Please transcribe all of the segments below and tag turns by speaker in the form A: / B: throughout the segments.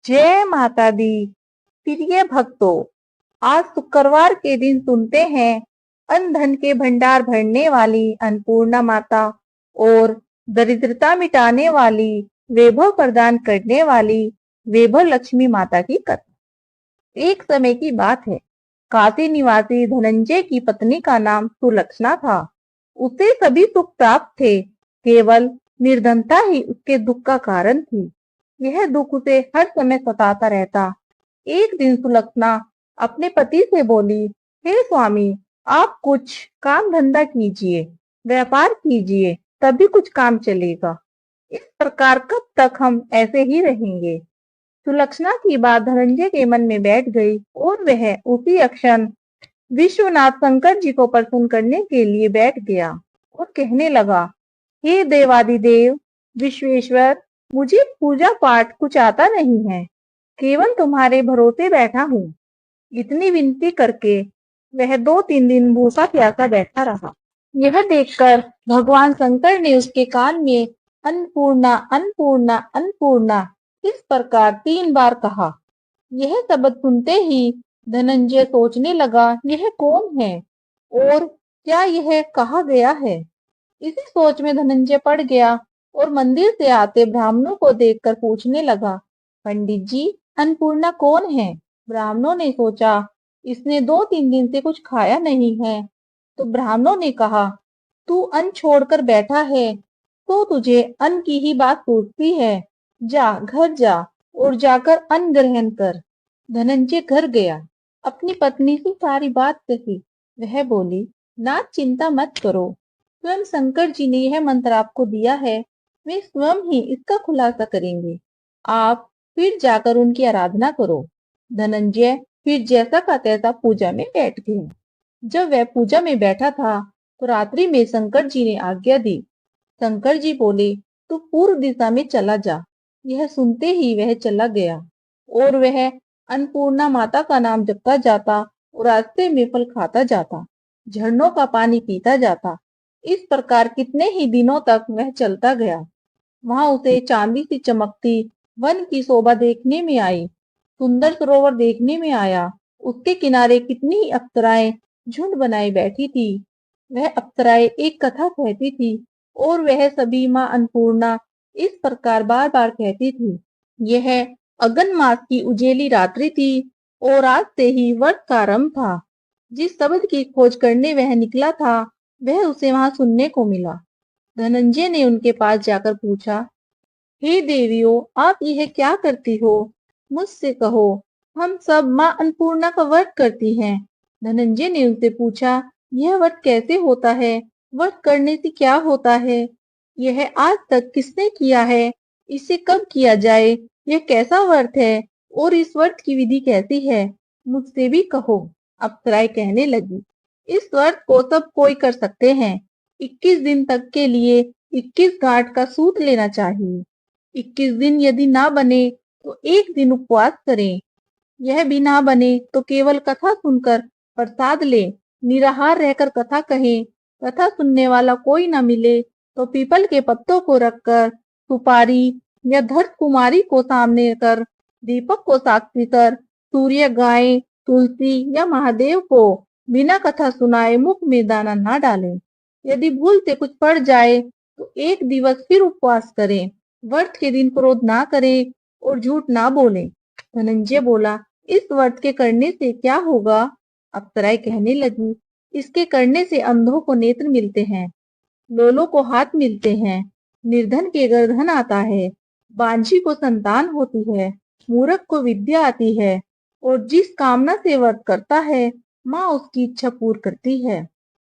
A: जय माता दी। प्रिय भक्तों, आज शुक्रवार के दिन सुनते हैं अन्न धन के भंडार भरने वाली अन्नपूर्णा माता और दरिद्रता मिटाने वाली, वैभव प्रदान करने वाली वैभव लक्ष्मी माता की कथा। एक समय की बात है, काशी निवासी धनंजय की पत्नी का नाम सुलक्षणा था। उसे सभी सुख प्राप्त थे, केवल निर्धनता ही उसके दुख का कारण थी। यह दुख उसे हर समय सताता रहता। एक दिन सुलक्षणा अपने पति से बोली, हे स्वामी, आप कुछ काम धंधा कीजिए, व्यापार कीजिए, तभी कुछ काम चलेगा। इस प्रकार कब तक हम ऐसे ही रहेंगे? सुलक्षणा की बात धनंजय के मन में बैठ गई और वह उसी क्षण विश्वनाथ शंकर जी को प्रसन्न करने के लिए बैठ गया और कहने लगा, हे देवादिदेव विश्वेश्वर, मुझे पूजा पाठ कुछ आता नहीं है, केवल तुम्हारे भरोसे बैठा हूँ। इतनी विनती करके वह 2-3 दिन भूखा प्यासा बैठा रहा। यह देखकर भगवान शंकर ने उसके कान में अन्नपूर्णा अन्नपूर्णा अन्नपूर्णा इस प्रकार 3 बार कहा। यह शब्द सुनते ही धनंजय सोचने लगा, यह कौन है और क्या यह कहा गया है? इसी सोच में धनंजय पड़ गया और मंदिर से आते ब्राह्मणों को देखकर पूछने लगा, पंडित जी, अन्नपूर्णा कौन है? ब्राह्मणों ने सोचा, इसने 2-3 दिन से कुछ खाया नहीं है। तो ब्राह्मणों ने कहा, तू अन्न छोड़कर बैठा है तो तुझे अन्न की ही बात सूझती है। जा, घर जा और जाकर अन्न ग्रहण कर। धनंजय घर गया, अपनी पत्नी से सारी बात कही। वह बोली, नाथ चिंता मत करो, स्वयं शंकर जी ने यह मंत्र आपको दिया है, वे स्वयं ही इसका खुलासा करेंगे। आप फिर जाकर उनकी आराधना करो। धनंजय फिर जैसा का तैसा पूजा में बैठ गया। जब वह पूजा में बैठा था तो रात्रि में शंकर जी ने आज्ञा दी। शंकर जी बोले, तू पूर्व दिशा में चला जा। यह सुनते ही वह चला गया और वह अन्नपूर्णा माता का नाम जपता जाता और रास्ते में फल खाता जाता, झरनों का पानी पीता जाता। इस प्रकार कितने ही दिनों तक वह चलता गया। वहां उसे चांदी सी चमकती वन की शोभा देखने में आई, सुंदर सरोवर देखने में आया। उसके किनारे कितनी ही अप्सराएं झुंड बनाए बैठी थी। वह अप्सराएं एक कथा कहती थी और वह सभी माँ अन्नपूर्णा इस प्रकार बार बार कहती थी। यह अगन मास की उजेली रात्रि थी और आज से ही व्रत का आरंभ था। जिस शब्द की खोज करने वह निकला था, वह उसे वहां सुनने को मिला। धनंजय ने उनके पास जाकर पूछा, हे देवियों, आप यह क्या करती हो? मुझसे कहो, हम सब माँ अन्नपूर्णा का व्रत करती हैं। धनंजय ने उनसे पूछा, यह व्रत कैसे होता है? व्रत करने से क्या होता है? यह आज तक किसने किया है? इसे कब किया जाए? यह कैसा व्रत है और इस व्रत की विधि कैसी है? मुझसे भी कहो। अप्सराएं कहने लगी, इस व्रत को सब कोई कर सकते हैं। 21 दिन तक के लिए 21 गांठ का सूत लेना चाहिए। 21 दिन यदि ना बने तो एक दिन उपवास करें। यह भी ना बने तो केवल कथा सुनकर प्रसाद ले, निराहार रहकर कथा कहें। कथा सुनने वाला कोई न मिले तो पीपल के पत्तों को रखकर, सुपारी या धर्त कुमारी को सामने कर, दीपक को साक्षी कर, सूर्य, गाय, तुलसी या महादेव को बिना कथा सुनाए मुख में दाना ना डालें। यदि भूल से कुछ पड़ जाए तो एक दिवस फिर उपवास करें। व्रत के दिन क्रोध ना करें और झूठ ना बोलें। धनंजय बोला, इस व्रत के करने से क्या होगा? अप्सराएं कहने लगी, इसके करने से अंधों को नेत्र मिलते हैं, लोलों को हाथ मिलते हैं, निर्धन के घर धन आता है, बांझी को संतान होती है, मूर्ख को विद्या आती है और जिस कामना से व्रत करता है, माँ उसकी इच्छा पूर्ण करती है।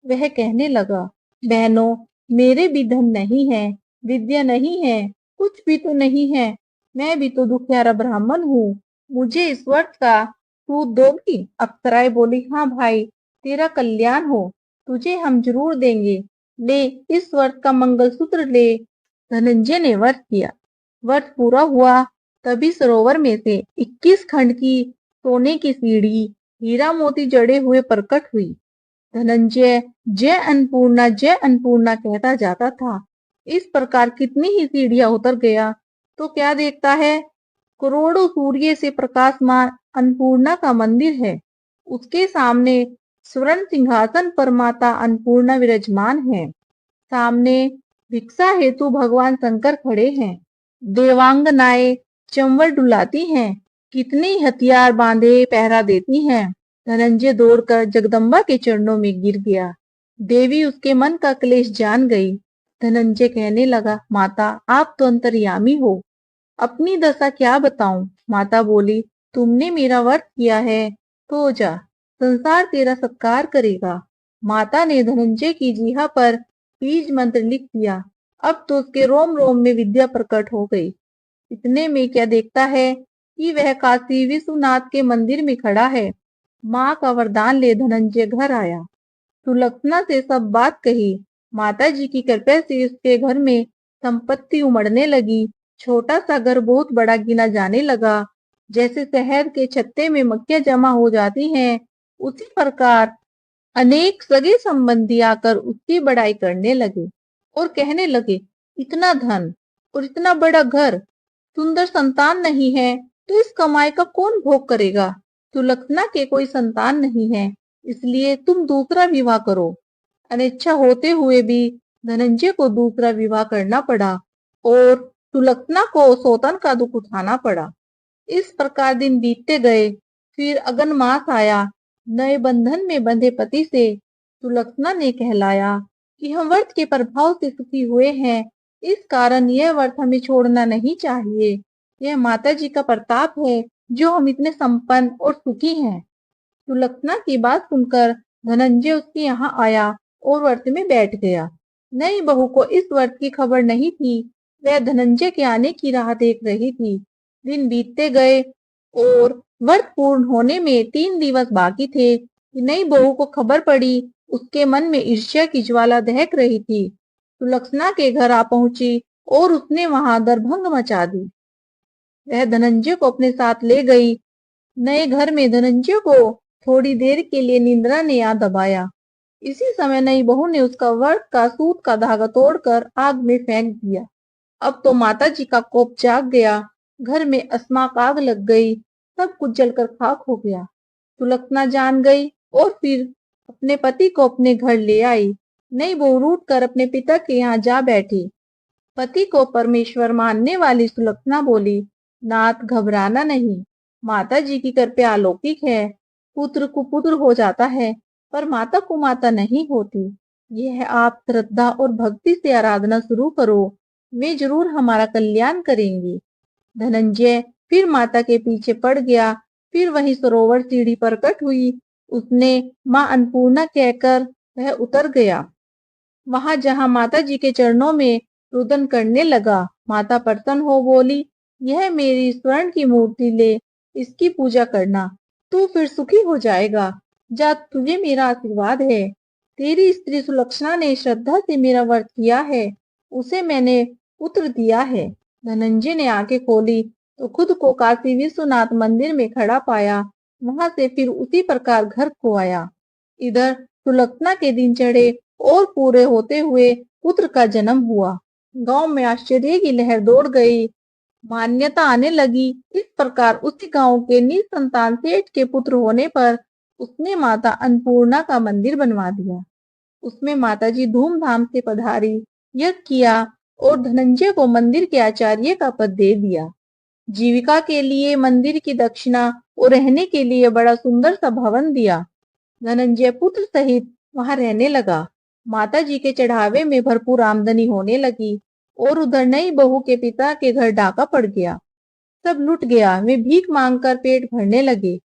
A: वह कहने लगा, बहनों, मेरे भी धन नहीं है, विद्या नहीं है, कुछ भी तो नहीं है। मैं भी तो दुखियारा ब्राह्मण हूँ। मुझे इस व्रत का सूत दोगी? अप्सराएं बोली, हाँ भाई, तेरा कल्याण हो, तुझे हम जरूर देंगे। ले, इस व्रत का मंगलसूत्र ले। धनंजय ने व्रत किया। व्रत पूरा हुआ तभी सरोवर में से 21 खंड की सोने की सीढ़ी हीरा मोती जड़े हुए प्रकट हुई। धनंजय जय अन्नपूर्णा कहता जाता था। इस प्रकार कितनी ही सीढ़ियां उतर गया तो क्या देखता है, करोड़ों सूर्य से प्रकाशमान अन्नपूर्णा का मंदिर है। उसके सामने स्वर्ण सिंहासन पर माता अन्नपूर्णा विराजमान है। सामने भिक्षा हेतु भगवान शंकर खड़े हैं। देवांगनाएं चंवर डुलाती हैं। कितनी हथियार बांधे पहरा देती हैं। धनंजय दौड़कर जगदम्बा के चरणों में गिर गया। देवी उसके मन का क्लेश जान गई। धनंजय कहने लगा, माता आप तो अंतर्यामी हो, अपनी दशा क्या बताऊं। माता बोली, तुमने मेरा व्रत किया है तो जा, संसार तेरा सत्कार करेगा। माता ने धनंजय की जीहा पर बीज मंत्र लिख दिया। अब तो उसके रोम रोम में विद्या प्रकट हो गई। इतने में क्या देखता है कि वह काशी विश्वनाथ के मंदिर में खड़ा है। माँ का वरदान ले धनंजय घर आया। सुलक्षणा से सब बात कही। माता जी की कृपा से उसके घर में संपत्ति उमड़ने लगी। छोटा सा घर बहुत बड़ा गिना जाने लगा। जैसे शहर के छत्ते में मक्खियां जमा हो जाती हैं, उसी प्रकार अनेक सगे संबंधी आकर उसकी बड़ाई करने लगे और कहने लगे, इतना धन और इतना बड़ा घर, सुंदर संतान नहीं है तो इस कमाई का कौन भोग करेगा। सुलक्षणा के कोई संतान नहीं है, इसलिए तुम दूसरा विवाह करो। अनिच्छा होते हुए भी धनंजय को दूसरा विवाह करना पड़ा और सुलक्षणा को सौतन का दुख उठाना पड़ा। इस प्रकार दिन बीतते गए। फिर अगन मास आया। नए बंधन में बंधे पति से सुलक्षणा ने कहलाया कि हम व्रत के प्रभाव से सुखी हुए हैं, इस कारण यह व्रत हमें छोड़ना नहीं चाहिए। यह माता जी का प्रताप है जो हम इतने संपन्न और सुखी हैं। सुलक्षणा की बात सुनकर धनंजय उसके यहाँ आया और व्रत में बैठ गया। नई बहू को इस व्रत की खबर नहीं थी। वह धनंजय के आने की राह देख रही थी। दिन बीतते गए और व्रत पूर्ण होने में 3 दिवस बाकी थे कि नई बहू को खबर पड़ी। उसके मन में ईर्ष्या की ज्वाला दहक रही थी। सुलक्षणा के घर आ पहुंची और उसने वहां दरभंग मचा दी। वह धनंजय को अपने साथ ले गई। नए घर में धनंजय को थोड़ी देर के लिए निंद्रा ने आ दबाया। इसी समय नई बहू ने उसका व्रत का सूत का धागा तोड़कर आग में फेंक दिया। अब तो माता जी का कोप जाग गया। घर में अस्माक आग लग गई। सब कुछ जलकर खाक हो गया। सुलक्षणा जान गई और फिर अपने पति को अपने घर ले आई। नई बहू रूठ कर अपने पिता के यहाँ जा बैठी। पति को परमेश्वर मानने वाली सुलक्षणा बोली, नाथ घबराना नहीं, माता जी की कृपा अलौकिक है। पुत्र कुपुत्र हो जाता है पर माता को माता नहीं होती। यह आप श्रद्धा और भक्ति से आराधना शुरू करो, वे जरूर हमारा कल्याण करेंगी। धनंजय फिर माता के पीछे पड़ गया। फिर वही सरोवर सीढ़ी प्रकट हुई। उसने माँ अन्नपूर्णा कहकर वह उतर गया। वहां जहां माता जी के चरणों में रुदन करने लगा। माता प्रसन्न हो बोली, यह मेरी स्वर्ण की मूर्ति ले, इसकी पूजा करना, तू फिर सुखी हो जाएगा। जा, तुझे मेरा आशीर्वाद है। तेरी स्त्री सुलक्षणा ने श्रद्धा से मेरा व्रत किया है, उसे मैंने पुत्र दिया है। धनंजय ने आंखें खोली तो खुद को काशी विश्वनाथ मंदिर में खड़ा पाया। वहां से फिर उसी प्रकार घर को आया। इधर सुलक्षणा के दिन चढ़े और पूरे होते हुए पुत्र का जन्म हुआ। गांव में आश्चर्य की लहर दौड़ गई। मान्यता आने लगी। इस प्रकार उसी गांव के निसंतान सेठ के पुत्र होने पर उसने माता अन्नपूर्णा का मंदिर बनवा दिया। उसमें माताजी धूमधाम से पधारी, यज्ञ किया और धनंजय को मंदिर के आचार्य का पद दे दिया। जीविका के लिए मंदिर की दक्षिणा और रहने के लिए बड़ा सुंदर सा भवन दिया। धनंजय पुत्र सहित वहां रहने लगा। माता जी के चढ़ावे में भरपूर आमदनी होने लगी और उधर नई बहू के पिता के घर डाका पड़ गया। सब लुट गया। वे भीख मांगकर पेट भरने लगे।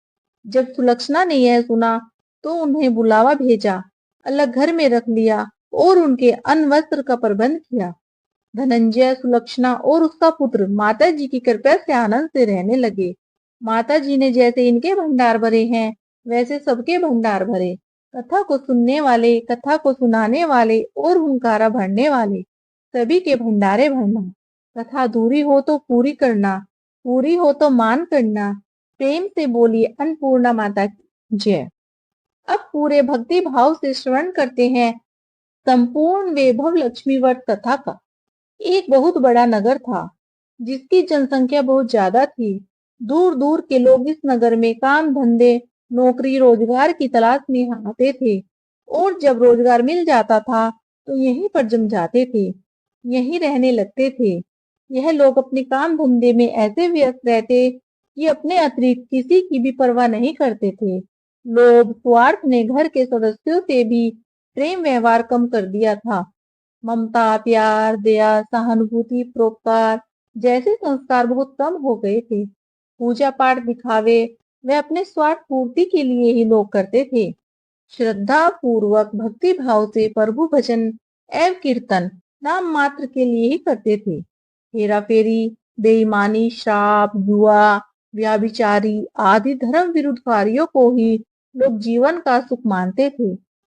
A: जब सुलक्षणा ने यह सुना तो उन्हें बुलावा भेजा, अलग घर में रख लिया और उनके अन्न वस्त्र का प्रबंध किया। धनंजय, सुलक्षणा और उसका पुत्र माता जी की कृपा से आनंद से रहने लगे। माता जी ने जैसे इनके भंडार भरे हैं, वैसे सबके भंडार भरे। कथा को सुनने वाले, कथा को सुनाने वाले और हुंकारा भरने वाले, सभी के भंडारे भरना। कथा अधूरी हो तो पूरी करना, पूरी हो तो मान करना। प्रेम से बोलिए अन्नपूर्णा माता की जय। अब पूरे भक्ति भाव से श्रवण करते हैं संपूर्ण वैभव लक्ष्मी व्रत कथा का। एक बहुत बड़ा नगर था। जिसकी जनसंख्या बहुत ज्यादा थी। दूर दूर के लोग इस नगर में काम धंधे, नौकरी रोजगार की तलाश में आते थे और जब रोजगार मिल जाता था तो यहीं पर जम जाते थे, यहीं रहने लगते थे। यह लोग अपने काम धंधे में ऐसे व्यस्त रहते कि अपने अतिरिक्त किसी की भी परवाह नहीं करते थे। लोभ स्वार्थ ने घर के सदस्यों से भी प्रेम व्यवहार कम कर दिया था। ममता प्यार दया सहानुभूति परोपकार जैसे संस्कार बहुत कम हो गए थे। पूजा पाठ दिखावे वे अपने स्वार्थ पूर्ति के लिए ही लोग करते थे। श्रद्धा पूर्वक भक्ति भाव से प्रभु भजन एवं कीर्तन नाम मात्र के लिए ही करते थे। हेरा फेरी बेईमानी श्राप जुआ व्याभिचारी आदि धर्म विरुद्ध कार्यों को ही लोग जीवन का सुख मानते थे।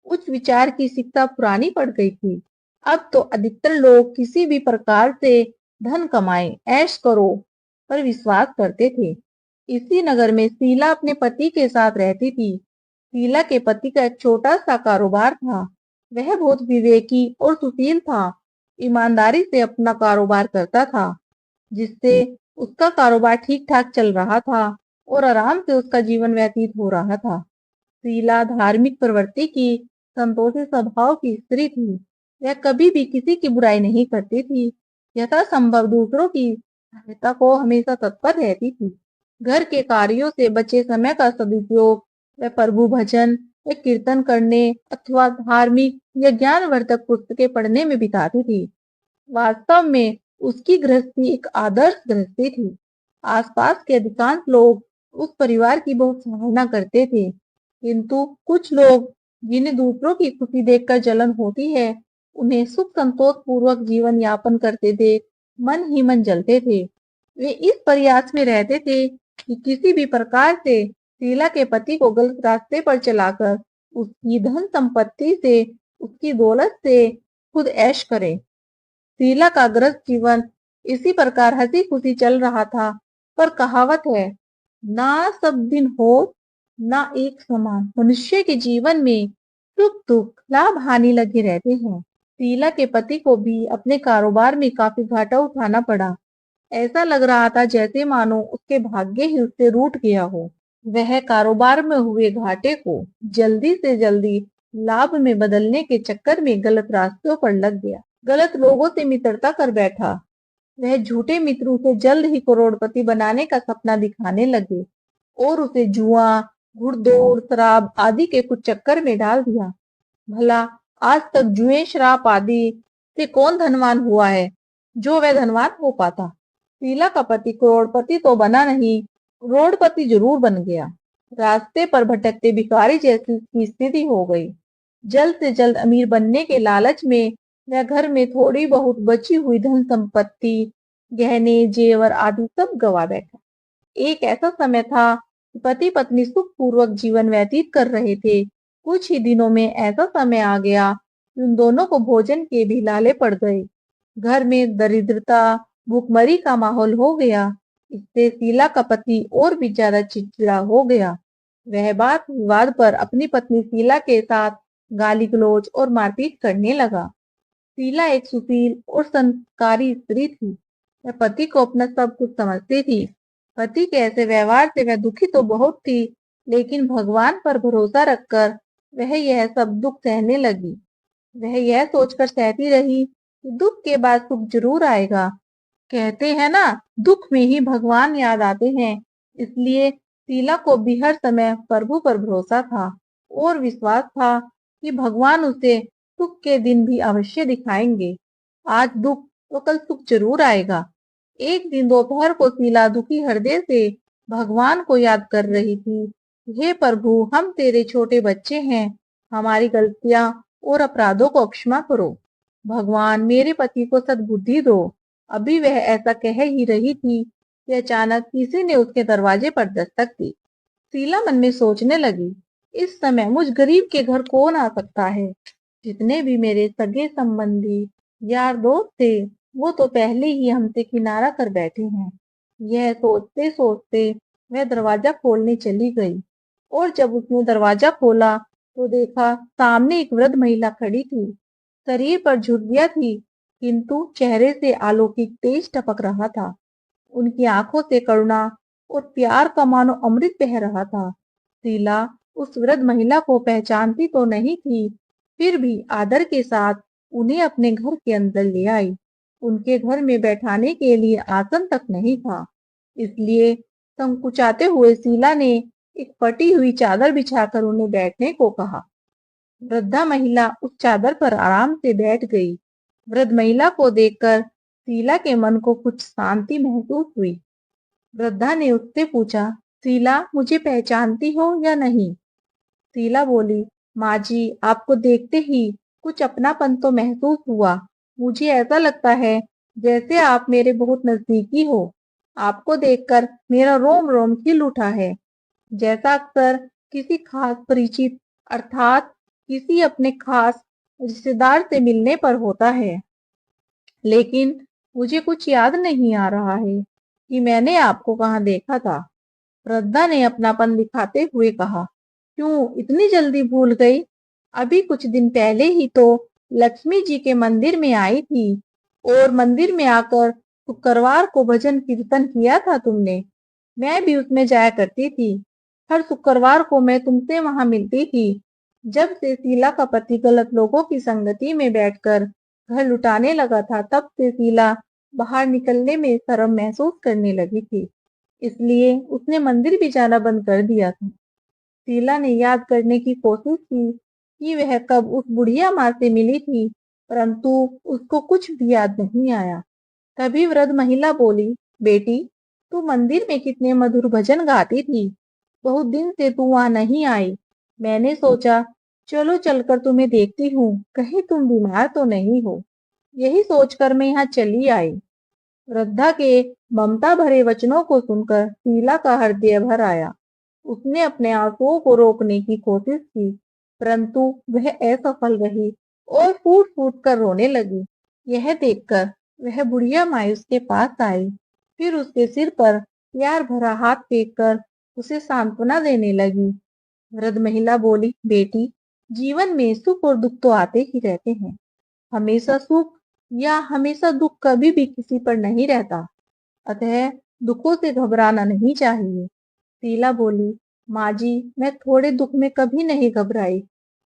A: उच्च विचार की शिक्षा पुरानी पड़ गई थी। अब तो अधिकतर लोग किसी भी प्रकार से धन कमाए ऐश करो पर विश्वास करते थे। इसी नगर में शीला अपने पति के साथ रहती थी। शीला के पति का एक छोटा सा कारोबार था। वह बहुत विवेकी और सुशील था। ईमानदारी से अपना कारोबार करता था, जिससे उसका कारोबार ठीक ठाक चल रहा था और आराम से उसका जीवन व्यतीत हो रहा था। शीला धार्मिक प्रवृत्ति की संतोषी स्वभाव की स्त्री थी। वह कभी भी किसी की बुराई नहीं करती थी, यथासंभव दूसरों की सहायता को हमेशा तत्पर रहती थी। घर के कार्यों से बचे समय का सदुपयोग वह प्रभु भजन या कीर्तन करने अथवा धार्मिक या ज्ञानवर्धक पुस्तकें पढ़ने में बिताती थी। वास्तव में उसकी गृहस्थी एक आदर्श गृहस्थी थी। आसपास के अधिकांश लोग उस परिवार की बहुत सराहना करते थे, किंतु कुछ लोग जिन्हें दूसरों की खुशी देखकर जलन होती है, उन्हें सुख संतोष पूर्वक जीवन यापन करते देख मन ही मन जलते थे। वे इस प्रयास में रहते थे कि किसी भी प्रकार से शीला के पति को गलत रास्ते पर चलाकर उसकी धन संपत्ति से उसकी दौलत से खुद ऐश करें। शीला का ग्रस्त जीवन इसी प्रकार हंसी खुशी चल रहा था, पर कहावत है ना सब दिन हो ना एक समान। मनुष्य के जीवन में सुख दुख लाभ हानि लगे रहते हैं। शीला के पति को भी अपने कारोबार में काफी घाटा उठाना पड़ा। ऐसा लग रहा था जैसे मानो उसके भाग्य ही उससे रूठ गया हो। वह कारोबार में हुए घाटे को जल्दी से जल्दी लाभ में बदलने के चक्कर में गलत रास्तों पर लग गया। गलत लोगों से मित्रता कर बैठा। वह झूठे मित्रों से जल्द ही करोड़पति बनाने का सपना दिखाने लगे और उसे जुआ घुड़दौड़ शराब आदि के कुछ चक्कर में डाल दिया। भला आज तक जुए शराब आदि से कौन धनवान हुआ है जो वह धनवान हो पाता। शीला का पति करोड़पति तो बना नहीं, करोड़पति जरूर बन गया। रास्ते पर भटकते भिखारी जैसी उसकी स्थिति हो गई। जल्द से जल्द अमीर बनने के लालच में वह घर में थोड़ी बहुत बची हुई धन संपत्ति गहने जेवर आदि सब गवा बैठा। एक ऐसा समय था कि पति पत्नी सुख पूर्वक जीवन व्यतीत कर रहे थे। कुछ ही दिनों में ऐसा समय आ गया कि उन दोनों को भोजन के भी लाले पड़ गए। घर में दरिद्रता भूखमरी का माहौल हो गया। इससे शीला का पति और भी ज्यादा चिड़चिड़ा हो गया। वह बात विवाद पर अपनी पत्नी शीला के साथ गाली गलौज और मारपीट करने लगा। शीला एक सुशील और संस्कारी स्त्री थी। वह पति को अपना सब कुछ समझती थी। पति के ऐसे व्यवहार से वह दुखी तो बहुत थी, लेकिन भगवान पर भरोसा रखकर वह यह सब दुख सहने लगी। वह यह सोचकर सहती रही कि दुख के बाद सुख जरूर आएगा। कहते हैं ना, दुख में ही भगवान याद आते हैं। इसलिए शीला को भी हर समय प्रभु पर भरोसा था और विश्वास था कि भगवान उसे सुख के दिन भी अवश्य दिखाएंगे। आज दुख तो कल सुख जरूर आएगा। एक दिन दोपहर को शीला दुखी हृदय से भगवान को याद कर रही थी। हे प्रभु, हम तेरे छोटे बच्चे हैं, हमारी गलतियां और अपराधों को क्षमा करो। भगवान मेरे पति को सद्बुद्धि दो। अभी वह ऐसा कह ही रही थी कि अचानक किसी ने उसके दरवाजे पर दस्तक दी। शीला मन में सोचने लगी, इस समय मुझ गरीब के घर कौन आ सकता है। जितने भी मेरे सगे संबंधी यार दोस्त थे वो तो पहले ही हमसे किनारा कर बैठे हैं। यह सोचते सोचते वह दरवाजा खोलने चली गई और जब उसने दरवाजा खोला तो देखा सामने एक वृद्ध महिला खड़ी थी। शरीर पर झुर्रियां थी, किंतु चेहरे से अलौकिक तेज टपक रहा था। उनकी आंखों से करुणा और प्यार का मानो अमृत बह रहा था। शीला उस वृद्ध महिला को पहचानती तो नहीं थी, फिर भी आदर के साथ उन्हें अपने घर के अंदर ले आई। उनके घर में बैठाने के लिए आसन तक नहीं था, इसलिए संकुचाते हुए शीला ने एक फटी हुई चादर बिछाकर उन्हें बैठने को कहा। वृद्धा महिला उस चादर पर आराम से बैठ गई। वृद्ध महिला को देखकर शीला के मन को कुछ शांति महसूस हुई। वृद्धा ने उससे पूछा, शीला, मुझे पहचानती हो या नहीं? शीला बोली, माँ जी, आपको देखते ही कुछ अपनापन तो महसूस हुआ। मुझे ऐसा लगता है जैसे आप मेरे बहुत नजदीकी हो। आपको देखकर मेरा रोम रोम खिल उठा है, जैसा अक्सर किसी खास परिचित अर्थात किसी अपने खास रिश्तेदार से मिलने पर होता है। लेकिन मुझे कुछ याद नहीं आ रहा है कि मैंने आपको कहाँ देखा था। वृद्धा ने अपनापन दिखाते हुए कहा, क्यों इतनी जल्दी भूल गई? अभी कुछ दिन पहले ही तो लक्ष्मी जी के मंदिर में आई थी, और मंदिर में आकर शुक्रवार को भजन कीर्तन किया था तुमने। मैं भी उसमें जाया करती थी। हर शुक्रवार को मैं तुमसे वहां मिलती थी। जब से शीला का पति गलत लोगों की संगति में बैठकर घर लुटाने लगा था, तब से शीला बाहर निकलने में शर्म महसूस करने लगी थी। इसलिए उसने मंदिर भी जाना बंद कर दिया था। शीला ने याद करने की कोशिश की कि वह कब उस बुढ़िया माँ से मिली थी, परंतु उसको कुछ भी याद नहीं आया। तभी वृद्ध महिला बोली, बेटी, तू मंदिर में कितने मधुर भजन गाती थी। बहुत दिन से तू वहां नहीं आई। मैंने सोचा चलो चलकर तुम्हें देखती हूँ, कहीं तुम बीमार तो नहीं हो। यही सोचकर मैं यहाँ चली आई। वृद्धा के ममता भरे वचनों को सुनकर शीला का हृदय भर आया। उसने अपने आंसुओं को रोकने की कोशिश की, परंतु वह असफल रही और फूट फूट कर रोने लगी। यह देखकर वह बुढ़िया माई उसके पास आई, फिर उसके सिर पर प्यार भरा हाथ फेंक कर उसे सांत्वना देने लगी। वृद्ध महिला बोली, बेटी, जीवन में सुख और दुख तो आते ही रहते हैं। हमेशा सुख या हमेशा दुख कभी भी किसी पर नहीं रहता, अतः दुखों से घबराना नहीं चाहिए। शीला बोली, माँ जी, मैं थोड़े दुख में कभी नहीं घबराई,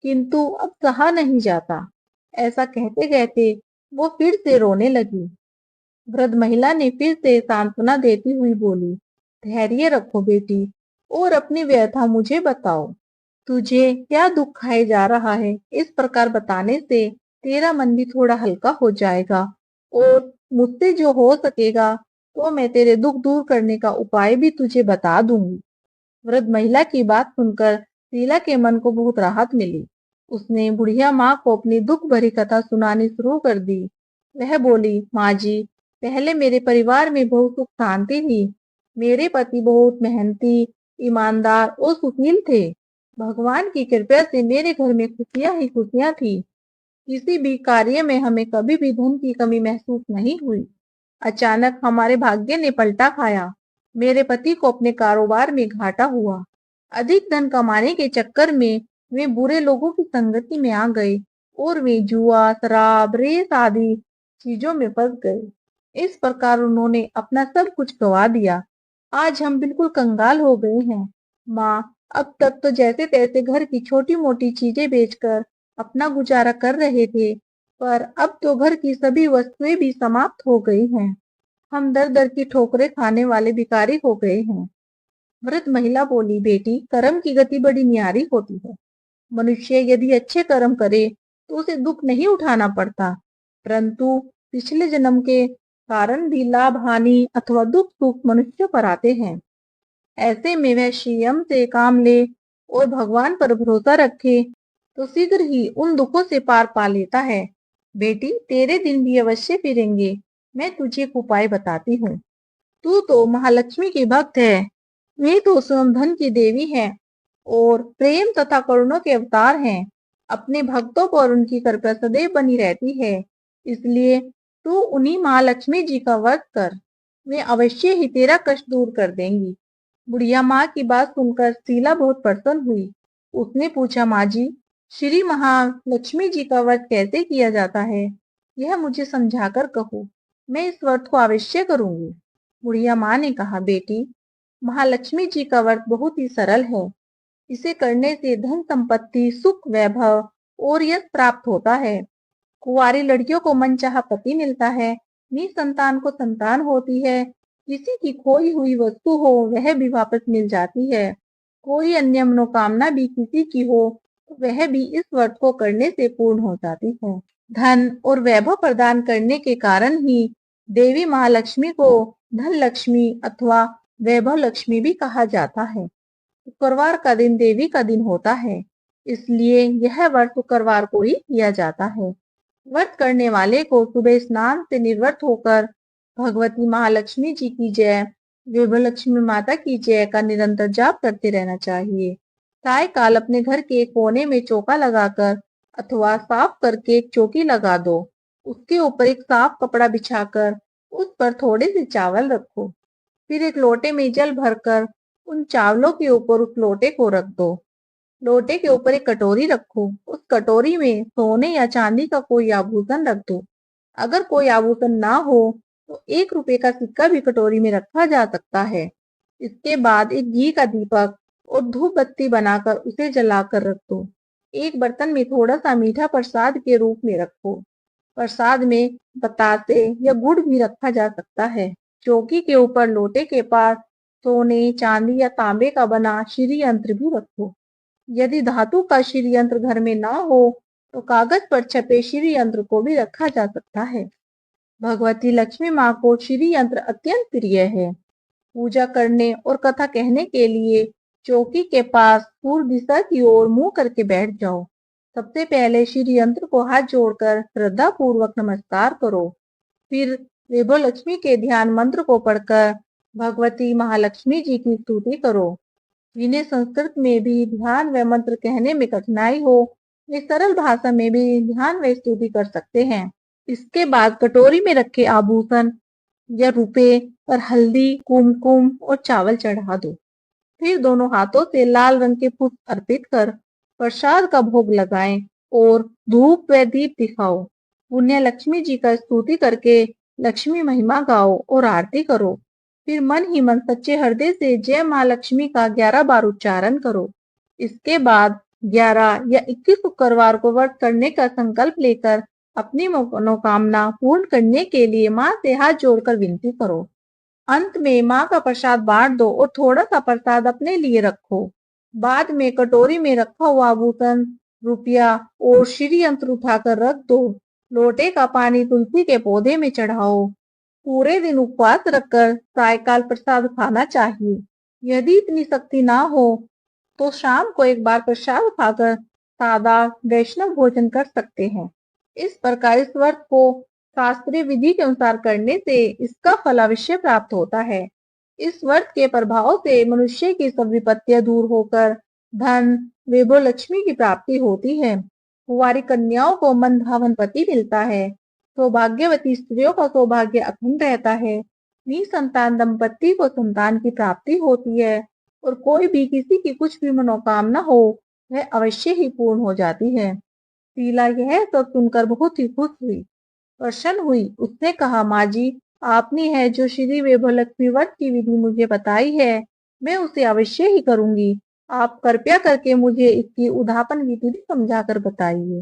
A: किंतु अब सहा नहीं जाता। ऐसा कहते कहते वो फिर से रोने लगी। वृद्ध महिला ने फिर से सांत्वना देती हुई बोली, धैर्य रखो बेटी, और अपनी व्यथा मुझे बताओ। तुझे क्या दुख खाए जा रहा है, इस प्रकार बताने से तेरा मन भी थोड़ा हल्का हो जाएगा, और मुझसे जो हो सकेगा तो मैं तेरे दुख दूर करने का उपाय भी तुझे बता दूंगी। वृद्ध महिला की बात सुनकर शीला के मन को बहुत राहत मिली। उसने बुढ़िया माँ को अपनी दुख भरी कथा सुनानी शुरू कर दी। वह बोली, माँ जी, पहले मेरे परिवार में बहुत सुख शांति थी। मेरे पति बहुत मेहनती, ईमानदार और सुशील थे। भगवान की कृपा से मेरे घर में खुशियां ही खुशियां थी। किसी भी कार्य में हमें कभी भी धन की कमी महसूस नहीं हुई। अचानक हमारे भाग्य ने पलटा खाया। मेरे पति को अपने कारोबार में घाटा हुआ। अधिक धन कमाने के चक्कर में वे बुरे लोगों की संगति में आ गए, और वे जुआ, शराब, रेस आदि चीजों में फंस गए। इस प्रकार उन्होंने अपना सब कुछ गवा दिया। आज हम बिल्कुल कंगाल हो गए हैं। माँ, अब तक तो जैसे तैसे घर की छोटी मोटी चीजें बेचकर अपना गुजारा कर रहे थे, पर अब तो घर की सभी वस्तुएं भी समाप्त हो गई हैं। हम दर दर की ठोकरें खाने वाले भिखारी हो गए हैं। वृद्ध महिला बोली, बेटी, कर्म की गति बड़ी न्यारी होती है। मनुष्य यदि अच्छे कर्म करे तो उसे दुख नहीं उठाना पड़ता, परंतु पिछले जन्म के कारण भी लाभ हानि अथवा दुख सुख मनुष्य पर आते हैं। ऐसे में वह संयम से काम ले और भगवान पर भरोसा रखे तो शीघ्र ही उन दुखों से पार पा लेता है। बेटी, तेरे दिन भी अवश्य फिरेंगे। मैं तुझे एक उपाय बताती हूँ। तू तो महालक्ष्मी की भक्त है। वे तो स्वयं धन की देवी है और प्रेम तथा करुणा के अवतार हैं। अपने भक्तों पर उनकी कृपा सदैव बनी रहती है। इसलिए तू उन्हीं महालक्ष्मी जी का व्रत कर। वे अवश्य ही तेरा कष्ट दूर कर देंगी। बुढ़िया माँ की बात सुनकर शीला बहुत प्रसन्न हुई। उसने पूछा, माँ जी, श्री महालक्ष्मी जी का व्रत कैसे किया जाता है, यह मुझे समझाकर कहो। मैं इस व्रत को अवश्य करूंगी। बुढ़िया माँ ने कहा, बेटी, महालक्ष्मी जी का व्रत बहुत ही सरल है। इसे करने से धन संपत्ति, सुख, वैभव और यश प्राप्त होता है। कुंवारी लड़कियों को मनचाहा पति मिलता है, निसंतान को संतान होती है, किसी की खोई हुई वस्तु हो वह भी वापस मिल जाती है, कोई अन्य मनोकामना भी किसी की हो तो वह भी इस व्रत को करने से पूर्ण हो जाती है। धन और वैभव प्रदान करने के कारण ही देवी महालक्ष्मी को धन लक्ष्मी अथवा वैभव लक्ष्मी भी कहा जाता है। शुक्रवार का दिन देवी का दिन होता है, इसलिए यह व्रत शुक्रवार को ही किया जाता है। व्रत करने वाले को सुबह स्नान से निवृत्त होकर भगवती महालक्ष्मी जी की जय, विभलक्ष्मी माता की जय का निरंतर जाप करते रहना चाहिए। सायकाल अपने घर के एक कोने में चौका लगाकर अथवा साफ करके एक चौकी लगा दो। उसके ऊपर एक साफ कपड़ा बिछाकर उस पर थोड़े से चावल रखो। फिर एक लोटे में जल भरकर उन चावलों के ऊपर उस लोटे को रख दो। लोटे के ऊपर एक कटोरी रखो। उस कटोरी में सोने या चांदी का कोई आभूषण रख दो। अगर कोई आभूषण ना हो तो 1 रुपए का सिक्का भी कटोरी में रखा जा सकता है। इसके बाद एक घी का दीपक और धूप बत्ती बनाकर उसे जलाकर रख दो। एक बर्तन में थोड़ा सा मीठा प्रसाद के रूप में रखो। प्रसाद में बतासे या गुड़ भी रखा जा सकता है। चौकी के ऊपर लोटे के पास सोने, चांदी या तांबे का बना श्री यंत्र भी रखो। यदि धातु का श्री यंत्र घर में ना हो तो कागज पर छपे श्री यंत्र को भी रखा जा सकता है। भगवती लक्ष्मी माँ को श्री यंत्र अत्यंत प्रिय है। पूजा करने और कथा कहने के लिए चौकी के पास पूर्व दिशा की ओर मुंह करके बैठ जाओ। सबसे पहले श्री यंत्र को हाथ जोड़कर श्रद्धा पूर्वक नमस्कार करो। फिर विभो लक्ष्मी के ध्यान मंत्र को पढ़कर भगवती महालक्ष्मी जी की स्तुति करो। जिन्हें संस्कृत में भी ध्यान व मंत्र कहने में कठिनाई हो, वे सरल भाषा में भी ध्यान व स्तुति कर सकते हैं। इसके बाद कटोरी में रखे आभूषण या रुपए पर हल्दी, कुमकुम और चावल चढ़ा दो। फिर दोनों हाथों से लाल रंग के पुष्प अर्पित कर प्रसाद का भोग लगाएं और धूप व दीप दिखाओ। पुण्य लक्ष्मी जी का स्तुति करके लक्ष्मी महिमा गाओ और आरती करो। फिर मन ही मन सच्चे हृदय से जय माँ लक्ष्मी का 11 बार उच्चारण करो। इसके बाद 11 या 21 शुक्रवार को व्रत करने का संकल्प लेकर अपनी मनोकामना पूर्ण करने के लिए माँ से हाथ जोड़कर विनती करो। अंत में माँ का प्रसाद बांट दो और थोड़ा सा प्रसाद अपने लिए रखो। बाद में कटोरी में रखा हुआ आभूषण, रुपया और श्री यंत्र उठाकर रख दो। लोटे का पानी तुलसी के पौधे में चढ़ाओ। पूरे दिन उपवास रखकर सायकाल प्रसाद खाना चाहिए। यदि इतनी शक्ति ना हो तो शाम को एक बार प्रसाद खाकर सादा वैष्णव भोजन कर सकते हैं। इस प्रकार इस व्रत को शास्त्रीय विधि के अनुसार करने से इसका फल अवश्य प्राप्त होता है। इस व्रत के प्रभाव से मनुष्य की सब विपत्तियां दूर होकर धन, वैभव, लक्ष्मी की प्राप्ति होती है। कुंवारी कन्याओं को मन भावन पति मिलता है। सौभाग्यवती स्त्रियों का सौभाग्य अखंड रहता है। निसंतान दंपति को संतान की प्राप्ति होती है और कोई भी किसी की कुछ भी मनोकामना हो वह अवश्य ही पूर्ण हो जाती है। शीला यह सब सुनकर बहुत ही खुश हुई, प्रसन्न हुई। उसने कहा, माँ जी, आपने है जो श्री वैभव लक्ष्मी व्रत की विधि मुझे बताई है, मैं उसे अवश्य ही करूंगी। आप कृपया करके मुझे इसकी उद्यापन विधि भी समझा कर बताइए।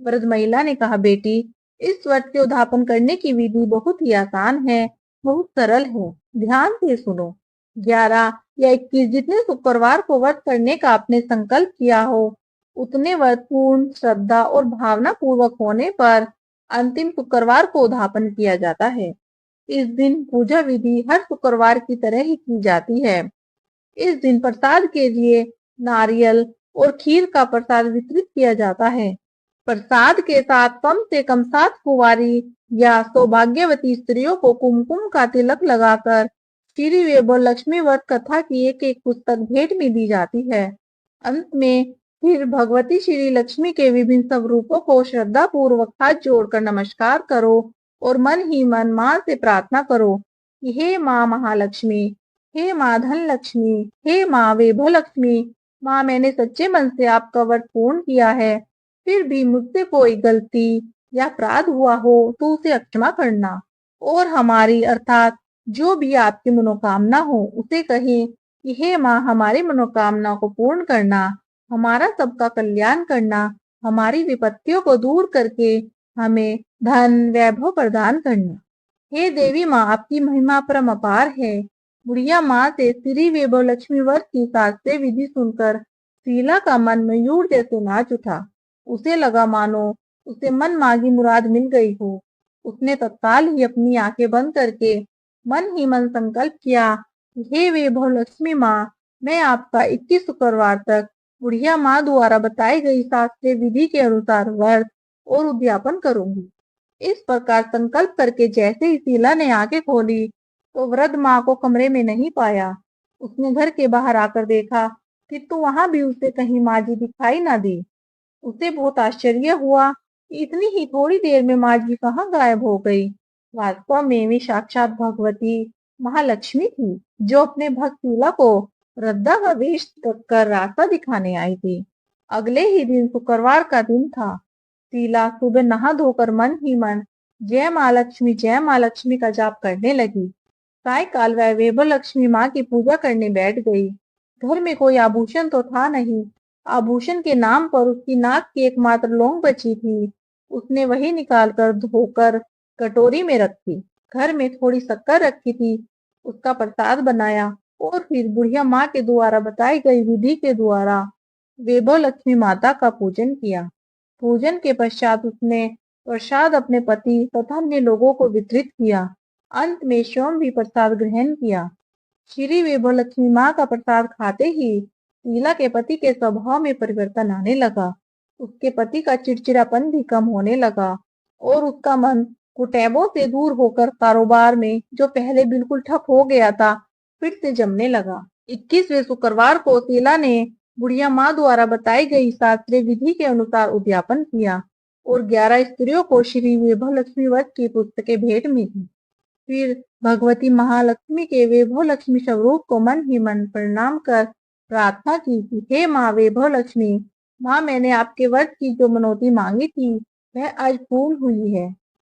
A: वृद्ध महिला ने कहा, बेटी, इस व्रत के उद्यापन करने की विधि बहुत ही आसान है, बहुत सरल है। ध्यान से सुनो। 11 या 21 जितने शुक्रवार को व्रत करने का आपने संकल्प किया हो, उतने व्रत पूर्ण श्रद्धा और भावना पूर्वक होने पर अंतिम शुक्रवार को उद्यापन किया जाता है। इस दिन पूजा विधि हर शुक्रवार की तरह ही की जाती है। इस दिन प्रसाद के लिए नारियल और खीर का प्रसाद वितरित किया जाता है। प्रसाद के साथ कम से कम 7 कुंवारी या सौभाग्यवती स्त्रियों को कुमकुम का तिलक लगाकर श्री वैभव लक्ष्मी व्रत कथा की एक पुस्तक भेंट में दी जाती है। अंत में फिर भगवती श्री लक्ष्मी के विभिन्न स्वरूपों को श्रद्धा पूर्वक हाथ जोड़कर नमस्कार करो और मन ही मन माँ से प्रार्थना करो कि हे माँ महालक्ष्मी, हे माँ धन लक्ष्मी, हे माँ वैभव लक्ष्मी, माँ, मैंने सच्चे मन से आपका व्रत पूर्ण किया है। फिर भी मुझसे कोई गलती या अपराध हुआ हो तो उसे क्षमा करना और हमारी अर्थात जो भी आपकी मनोकामना हो उसे कहें कि हे माँ, हमारी मनोकामना को पूर्ण करना, हमारा सबका कल्याण करना, हमारी विपत्तियों को दूर करके हमें धन वैभव प्रदान करना। हे देवी माँ, आपकी महिमा परम अपार है। बुढ़िया माँ से श्री वैभव लक्ष्मी व्रत की शास्त्रीय विधि सुनकर शीला का मन मयूर जैसे नाच उठा। उसे लगा मानो उसे मन मांगी मुराद मिल गई हो। उसने तत्काल ही अपनी आंखें बंद करके मन ही मन संकल्प किया, हे वैभव लक्ष्मी माँ, मैं आपका 21 शुक्रवार तक बुढ़िया माँ द्वारा बताई गई शास्त्रीय विधि के अनुसार व्रत और उद्यापन करूंगी। इस प्रकार संकल्प करके जैसे ही शीला ने आंखें खोली तो वृद्ध माँ को कमरे में नहीं पाया। उसने घर के बाहर आकर देखा, किंतु वहां भी उसे कहीं माँ जी दिखाई न दी। उसे बहुत आश्चर्य हुआ कि इतनी ही थोड़ी देर में माँ जी कहाँ गायब हो गई। वास्तव में वे साक्षात भगवती महालक्ष्मी थी, जो अपने भक्त शीला को रद्दा का वेश कर रास्ता दिखाने आई थी। अगले ही दिन शुक्रवार का दिन था। शीला सुबह नहा धोकर मन ही मन जय माँ लक्ष्मी का जाप करने लगी। सायकाल वह वैभव लक्ष्मी माँ की पूजा करने बैठ गई। घर में कोई आभूषण तो था नहीं। आभूषण के नाम पर उसकी नाक की एकमात्र लौंग बची थी। उसने वही निकालकर धोकर कटोरी में रखी। घर में थोड़ी शक्कर रखी थी, उसका प्रसाद बनाया और फिर बुढ़िया माँ के द्वारा बताई गई विधि के द्वारा वैभव लक्ष्मी माता का पूजन किया। पूजन के पश्चात उसने प्रसाद अपने पति तथा अन्य लोगों को वितरित किया। अंत में स्वयं भी प्रसाद ग्रहण किया। श्री वैभव लक्ष्मी माँ का प्रसाद खाते ही शीला के पति के स्वभाव में परिवर्तन आने लगा। उसके पति का चिड़चिड़ापन भी कम होने लगा और उसका मन कुटैबों से दूर होकर कारोबार में, जो पहले बिल्कुल ठप हो गया था, फिर से जमने लगा। 21वें शुक्रवार को शीला ने बुढ़िया माँ द्वारा बताई गई शास्त्रीय विधि के अनुसार उद्यापन किया और 11 स्त्रियों को श्री वैभव लक्ष्मी व्रत की पुस्तकें भेंट में दी। फिर भगवती महालक्ष्मी के वैभव लक्ष्मी स्वरूप को मन ही मन प्रणाम कर प्रार्थना की कि हे माँ वैभव लक्ष्मी माँ, मैंने आपके व्रत की जो मनौती मांगी थी वह आज पूर्ण हुई है।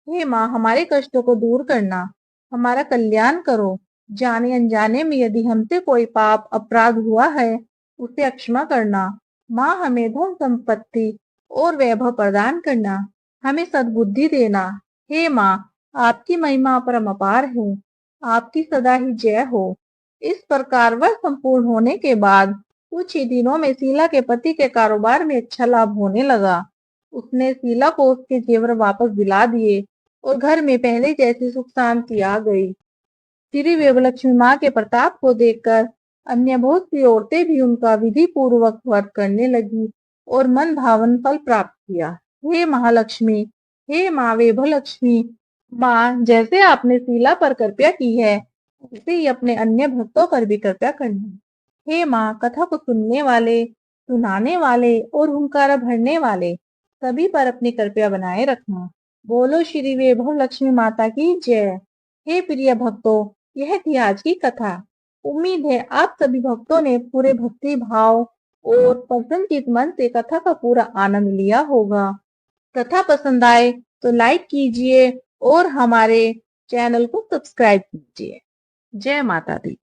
A: हे माँ, हमारे कष्टों को दूर करना, हमारा कल्याण करो। जाने अनजाने में यदि हमसे कोई पाप अपराध हुआ है उसे क्षमा करना। माँ, हमें धन संपत्ति और वैभव प्रदान करना, हमें सद्बुद्धि देना। हे माँ, आपकी महिमा परम अपार है, आपकी सदा ही जय हो। इस प्रकार वह संपूर्ण होने के बाद कुछ ही दिनों में शीला के पति के कारोबार में अच्छा लाभ होने लगा। उसने शीला को उसके जेवर वापस दिला दिए और घर में पहले जैसी सुख शांति आ गई। श्री वैभवलक्ष्मी माँ के प्रताप को देखकर अन्य बहुत सी औरतें भी उनका विधि पूर्वक व्रत करने लगी और मन भावन फल प्राप्त किया। हे महालक्ष्मी, हे माँ वैभवलक्ष्मी माँ, जैसे आपने शीला पर कृपया की है वैसे ही अपने अन्य भक्तों पर भी कृपया करना। हे माँ, कथा को सुनने वाले, सुनाने वाले और हुंकारा भरने वाले सभी पर अपनी कृपया बनाए रखना। बोलो श्री वैभव लक्ष्मी माता की जय। हे प्रिय भक्तों, यह थी आज की कथा। उम्मीद है आप सभी भक्तों ने पूरे भक्ति भाव और प्रसन्नचित मन से कथा का पूरा आनंद लिया होगा। कथा पसंद आए तो लाइक कीजिए और हमारे चैनल को सब्सक्राइब कीजिए। जय माता दी।